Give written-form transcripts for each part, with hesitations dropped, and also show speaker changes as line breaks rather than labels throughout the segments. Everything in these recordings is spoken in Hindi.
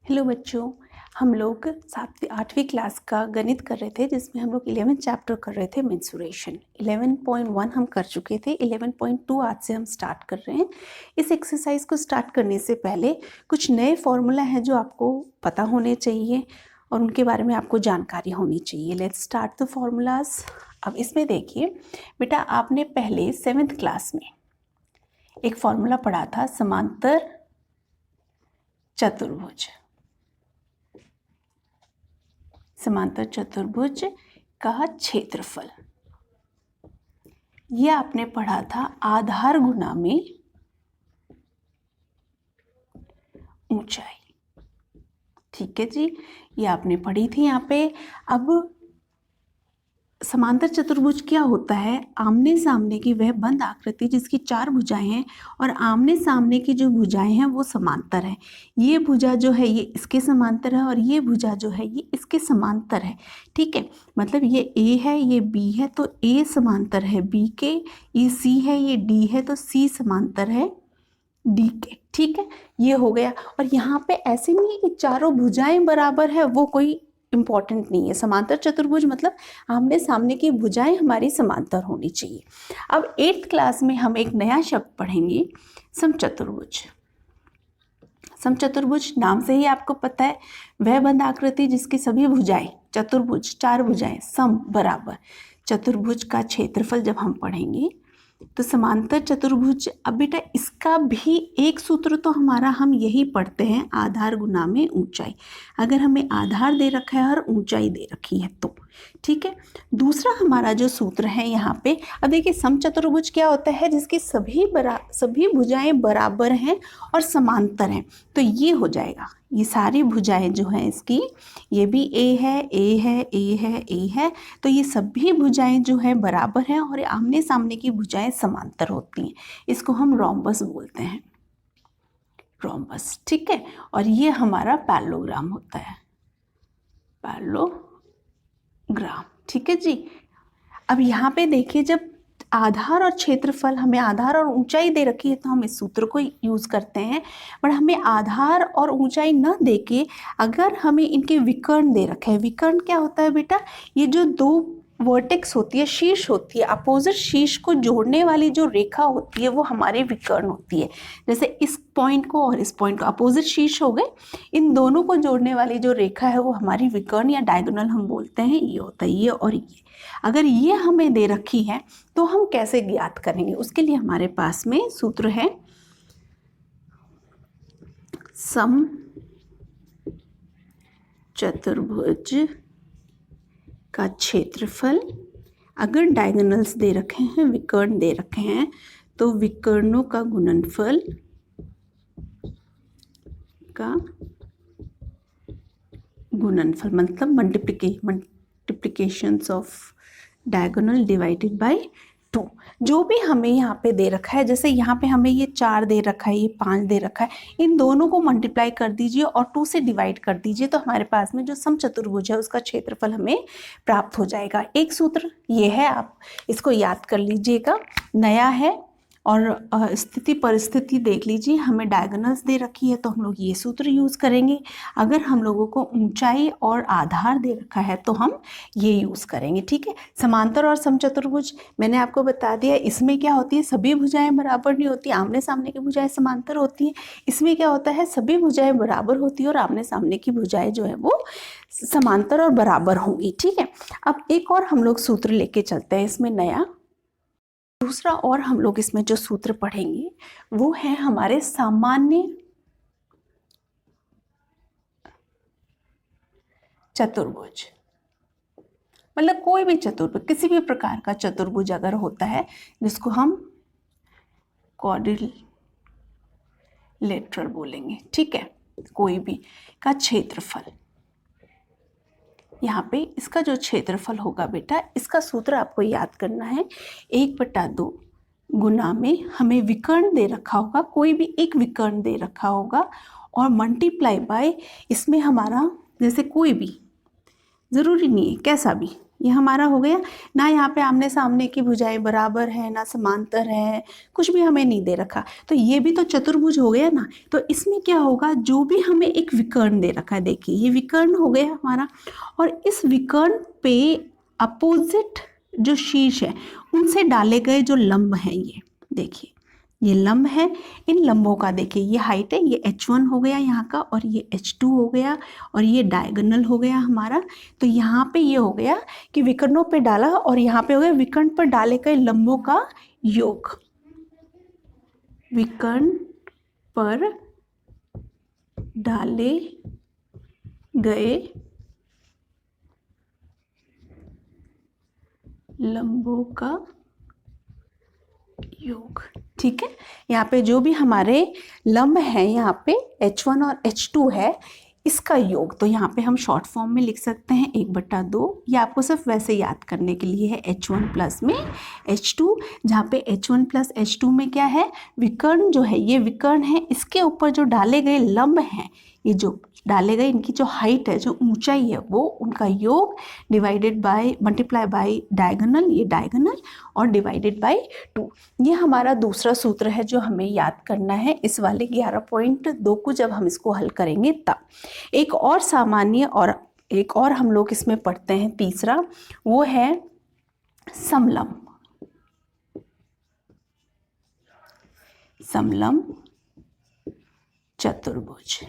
हेलो बच्चों, हम लोग 8वीं क्लास का गणित कर रहे थे जिसमें हम लोग 11 चैप्टर कर रहे थे मेंसुरेशन। 11.1 हम कर चुके थे, 11.2 आज से हम स्टार्ट कर रहे हैं। इस एक्सरसाइज को स्टार्ट करने से पहले कुछ नए फॉर्मूला हैं जो आपको पता होने चाहिए और उनके बारे में आपको जानकारी होनी चाहिए। Let's start the formulas. अब इसमें देखिए बेटा, आपने पहले 7th क्लास में एक फॉर्मूला पढ़ा था, समांतर चतुर्भुज। समांतर चतुर्भुज का क्षेत्रफल, यह आपने पढ़ा था आधार गुना में ऊंचाई। ठीक है जी, ये आपने पढ़ी थी यहाँ पे। अब समांतर चतुर्भुज क्या होता है? आमने सामने की वह बंद आकृति जिसकी 4 भुजाएं हैं और आमने सामने की जो भुजाएं हैं वो समांतर है। ये भुजा जो है ये इसके समांतर है और ये भुजा जो है ये इसके समांतर है। ठीक है, मतलब ये A है, ये B है, तो A समांतर है B के, ये C है, ये D है, तो C समांतर है D के। ठीक है, ये हो गया। और यहाँ पे ऐसे नहीं है कि चारों भुजाएं बराबर है, वो कोई इंपॉर्टेंट नहीं है। समांतर चतुर्भुज मतलब आमने सामने की भुजाएं हमारी समांतर होनी चाहिए। अब 8th क्लास में हम एक नया शब्द पढ़ेंगे, समचतुर्भुज। समचतुर्भुज नाम से ही आपको पता है, वह बंद आकृति जिसकी सभी भुजाएं, चतुर्भुज 4 भुजाएं सम बराबर। चतुर्भुज का क्षेत्रफल जब हम पढ़ेंगे तो समांतर चतुर्भुज, अब बेटा इसका भी एक सूत्र तो हमारा हम यही पढ़ते हैं, आधार गुना में ऊंचाई। अगर हमें आधार दे रखा है और ऊंचाई दे रखी है तो ठीक है। दूसरा हमारा जो सूत्र है यहाँ पे, अब देखिए समचतुर्भुज क्या होता है? जिसकी सभी भुजाएं बराबर हैं और समांतर हैं। तो ये हो जाएगा, ये सारी भुजाएं जो हैं इसकी, ये भी A है, A है, A है, A है, तो ये सभी भुजाएं जो है बराबर हैं और आमने सामने की भुजाएं समांतर होती हैं। इसको हम रोम्बस बोलते हैं, रोम्बस। ठीक है, और ये हमारा पैरेललोग्राम होता है, पैरेललोग्राम। ठीक है जी। अब यहाँ पे देखिए, जब आधार और क्षेत्रफल, हमें आधार और ऊंचाई दे रखी है तो हम इस सूत्र को यूज करते हैं। पर हमें आधार और ऊंचाई न देके अगर हमें इनके विकर्ण दे रखे हैं, विकर्ण क्या होता है बेटा? ये जो दो वर्टेक्स होती है, शीर्ष होती है, अपोजिट शीर्ष को जोड़ने वाली जो रेखा होती है वो हमारे विकर्ण होती है। जैसे इस पॉइंट को और इस पॉइंट को अपोजिट शीर्ष हो गए, इन दोनों को जोड़ने वाली जो रेखा है वो हमारी विकर्ण या डायगोनल हम बोलते हैं। ये होता है ये और ये। अगर ये हमें दे रखी है तो हम कैसे ज्ञात करेंगे? उसके लिए हमारे पास में सूत्र है, सम चतुर्भुज का क्षेत्रफल, अगर डायगोनल्स दे रखे हैं, विकर्ण दे रखे हैं, तो विकर्णों का गुणनफल मतलब multiplications of diagonal divided by 2। जो भी हमें यहाँ पे दे रखा है, जैसे यहाँ पे हमें ये 4 दे रखा है, ये 5 दे रखा है, इन दोनों को मल्टीप्लाई कर दीजिए और 2 से डिवाइड कर दीजिए, तो हमारे पास में जो समचतुर्भुज है उसका क्षेत्रफल हमें प्राप्त हो जाएगा। एक सूत्र ये है, आप इसको याद कर लीजिएगा, नया है। और स्थिति परिस्थिति देख लीजिए, हमें डायगोनल्स दे रखी है तो हम लोग ये सूत्र यूज़ करेंगे। अगर हम लोगों को ऊंचाई और आधार दे रखा है तो हम ये यूज़ करेंगे। ठीक है, समांतर और समचतुर्भुज मैंने आपको बता दिया, इसमें क्या होती है, सभी भुजाएं बराबर नहीं होती, आमने सामने की भुजाएं समांतर होती हैं। इसमें क्या होता है, सभी भुजाएं बराबर होती है और आमने सामने की भुजाएं जो है वो समांतर और बराबर होंगी। ठीक है, अब एक और हम लोग सूत्र लेके चलते हैं इसमें नया। दूसरा और हम लोग इसमें जो सूत्र पढ़ेंगे वो है हमारे सामान्य चतुर्भुज। मतलब कोई भी चतुर्भुज, किसी भी प्रकार का चतुर्भुज अगर होता है जिसको हम क्वाड्रिलेटरल बोलेंगे, ठीक है, कोई भी का क्षेत्रफल, यहाँ पे इसका जो क्षेत्रफल होगा बेटा, इसका सूत्र आपको याद करना है, 1/2 गुना में हमें विकर्ण दे रखा होगा, कोई भी एक विकर्ण दे रखा होगा, और मल्टीप्लाई बाय, इसमें हमारा जैसे कोई भी, ज़रूरी नहीं है कैसा भी, ये हमारा हो गया ना। यहाँ पे आमने सामने की भुजाएं बराबर है ना समांतर है, कुछ भी हमें नहीं दे रखा, तो ये भी तो चतुर्भुज हो गया ना। तो इसमें क्या होगा, जो भी हमें एक विकर्ण दे रखा है, देखिए ये विकर्ण हो गया हमारा, और इस विकर्ण पे अपोजिट जो शीर्ष है उनसे डाले गए जो लंब हैं, ये देखिए ये लंब है। इन लंबों का देखिए ये हाइट है, ये h1 हो गया यहाँ का, और ये h2 हो गया, और ये डायगोनल हो गया हमारा। तो यहाँ पे ये हो गया कि विकर्णों पे डाला, और यहाँ पे हो गया विकर्ण पर डाले गए लंबों का योग। विकर्ण पर डाले गए लंबों का योग, ठीक है। यहाँ पे जो भी हमारे लंब हैं, यहाँ पे h1 और h2 है, इसका योग तो यहाँ पे हम शॉर्ट फॉर्म में लिख सकते हैं 1/2। ये आपको सिर्फ वैसे याद करने के लिए है, h1 प्लस में h2, जहाँ पे h1 प्लस h2 में क्या है, विकर्ण जो है, ये विकर्ण है, इसके ऊपर जो डाले गए लंब हैं, ये जो डाले गए इनकी जो हाइट है, जो ऊंचाई है, वो उनका योग divided by multiply by diagonal, ये डायगोनल, और डिवाइडेड बाय 2। ये हमारा दूसरा सूत्र है जो हमें याद करना है इस वाले 11.2 को जब हम इसको हल करेंगे तब। एक और सामान्य और एक और हम लोग इसमें पढ़ते हैं तीसरा, वो है समलंब। समलंब चतुर्भुज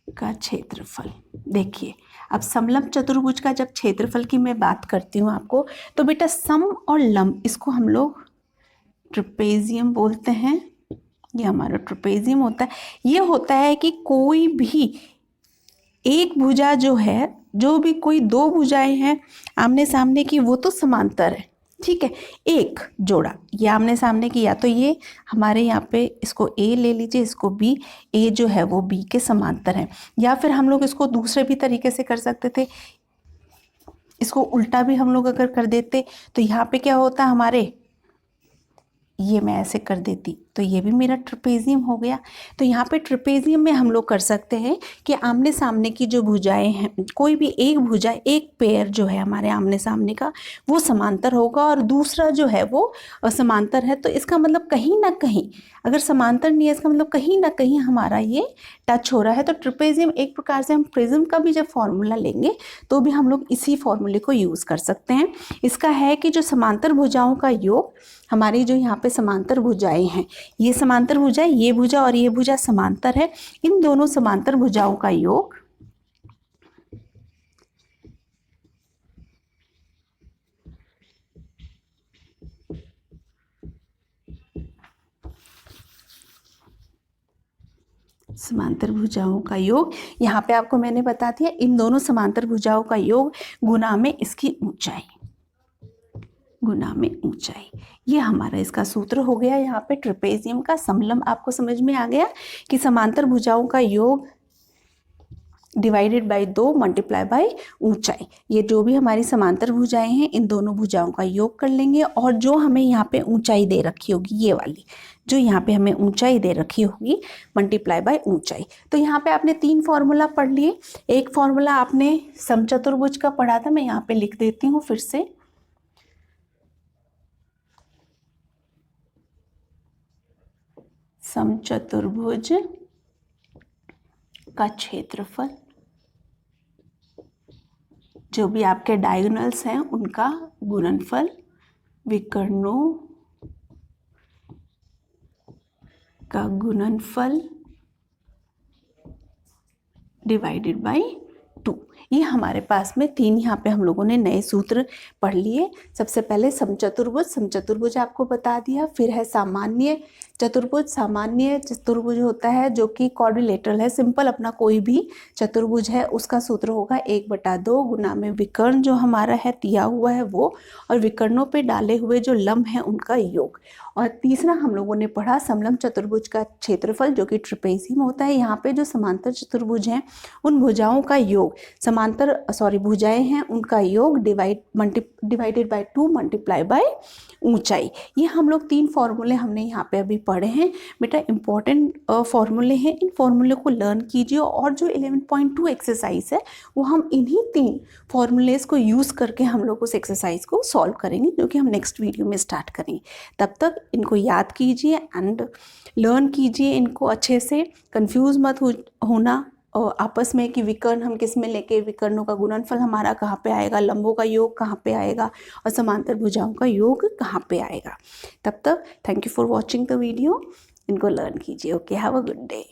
का क्षेत्रफल। देखिए अब समलंब चतुर्भुज का जब क्षेत्रफल की मैं बात करती हूँ आपको, तो बेटा सम और लंब, इसको हम लोग ट्रेपेजियम बोलते हैं। ये हमारा ट्रेपेजियम होता है। ये होता है कि कोई भी एक भुजा जो है, जो भी कोई दो भुजाएं हैं आमने सामने की, वो तो समांतर है, ठीक है। एक जोड़ा ये आमने सामने की, या तो ये हमारे यहाँ पे इसको A ले लीजिए, इसको B, A जो है वो B के समांतर है, या फिर हम लोग इसको दूसरे भी तरीके से कर सकते थे, इसको उल्टा भी हम लोग अगर कर देते तो यहाँ पे क्या होता हमारे, ये मैं ऐसे कर देती तो ये भी मेरा ट्रेपेजियम हो गया। तो यहाँ पे ट्रेपेजियम में हम लोग कर सकते हैं कि आमने सामने की जो भुजाएं हैं, कोई भी एक भुजा, एक पेयर जो है हमारे आमने सामने का, वो समांतर होगा और दूसरा जो है वो असमांतर है। तो इसका मतलब कहीं ना कहीं, अगर समांतर नहीं है इसका मतलब कहीं ना कहीं हमारा ये टच हो रहा है। तो ट्रेपेजियम एक प्रकार से हम प्रिज्म का भी जब फॉर्मूला लेंगे तो भी हम लोग इसी फॉर्मूले को यूज़ कर सकते हैं। इसका है कि जो समांतर भुजाओं का योग, हमारी जो यहाँ पे समांतर भुजाएं हैं, ये समांतर भुजा, ये भुजा और ये भुजा समांतर है, इन दोनों समांतर भुजाओं का योग समांतर भुजाओं का योग, यहाँ पे आपको मैंने बता दिया, इन दोनों समांतर भुजाओं का योग गुना में इसकी ऊंचाई, गुना में ऊंचाई, ये हमारा इसका सूत्र हो गया। यहाँ पे ट्रेपेजियम का समलंब आपको समझ में आ गया कि समांतर भुजाओं का योग डिवाइडेड बाय 2 मल्टीप्लाई बाय ऊंचाई। ये जो भी हमारी समांतर भुजाएं हैं, इन दोनों भुजाओं का योग कर लेंगे, और जो हमें यहाँ पे ऊंचाई दे रखी होगी, ये वाली जो यहाँ पे हमें ऊंचाई दे रखी होगी, मल्टीप्लाई बाय ऊंचाई। तो यहाँ पे आपने 3 फॉर्मूला पढ़ लिए। एक फॉर्मूला आपने समचतुर्भुज का पढ़ा था, मैं यहाँ पे लिख देती हूँ फिर से। समचतुर्भुज का क्षेत्रफल, जो भी आपके डायगोनल्स हैं उनका गुणनफल, विकर्णों का गुणनफल डिवाइडेड बाय 2। ये हमारे पास में 3 यहाँ पे हम लोगों ने नए सूत्र पढ़ लिए। सबसे पहले समचतुर्भुज, समचतुर्भुज आपको बता दिया। फिर है सामान्य चतुर्भुज। सामान्य चतुर्भुज होता है जो कि क्वाड्रिलेटरल है, सिंपल अपना कोई भी चतुर्भुज है, उसका सूत्र होगा 1/2 गुना में विकर्ण जो हमारा है दिया हुआ है वो, और विकर्णों पे डाले हुए जो लंब हैं उनका योग। और तीसरा हम लोगों ने पढ़ा समलंब चतुर्भुज का क्षेत्रफल, जो कि ट्रेपेजियम होता है। यहाँ पे जो समांतर चतुर्भुज हैं उन भुजाओं का योग, भुजाएं हैं उनका योग डिवाइडेड बाय 2 मल्टीप्लाई बाय ऊंचाई। ये हम लोग 3 फॉर्मूले हमने यहाँ पे अभी पढ़े हैं बेटा, इंपॉर्टेंट फॉर्मूले हैं, इन फॉर्मूले को लर्न कीजिए। और जो 11.2 एक्सरसाइज है वो हम इन्हीं 3 फॉर्मूलेस को यूज़ करके हम लोग उस एक्सरसाइज को सॉल्व करेंगे, जो कि हम नेक्स्ट वीडियो में स्टार्ट करेंगे। तब तक इनको याद कीजिए एंड लर्न कीजिए इनको अच्छे से। कंफ्यूज मत होना आपस में कि विकर्ण हम किस में लेके, विकर्णों का गुणनफल हमारा कहाँ पे आएगा, लंबों का योग कहाँ पे आएगा और समांतर भुजाओं का योग कहाँ पे आएगा। तब तक thank you for watching the video, इनको लर्न कीजिए। Okay, have a good day.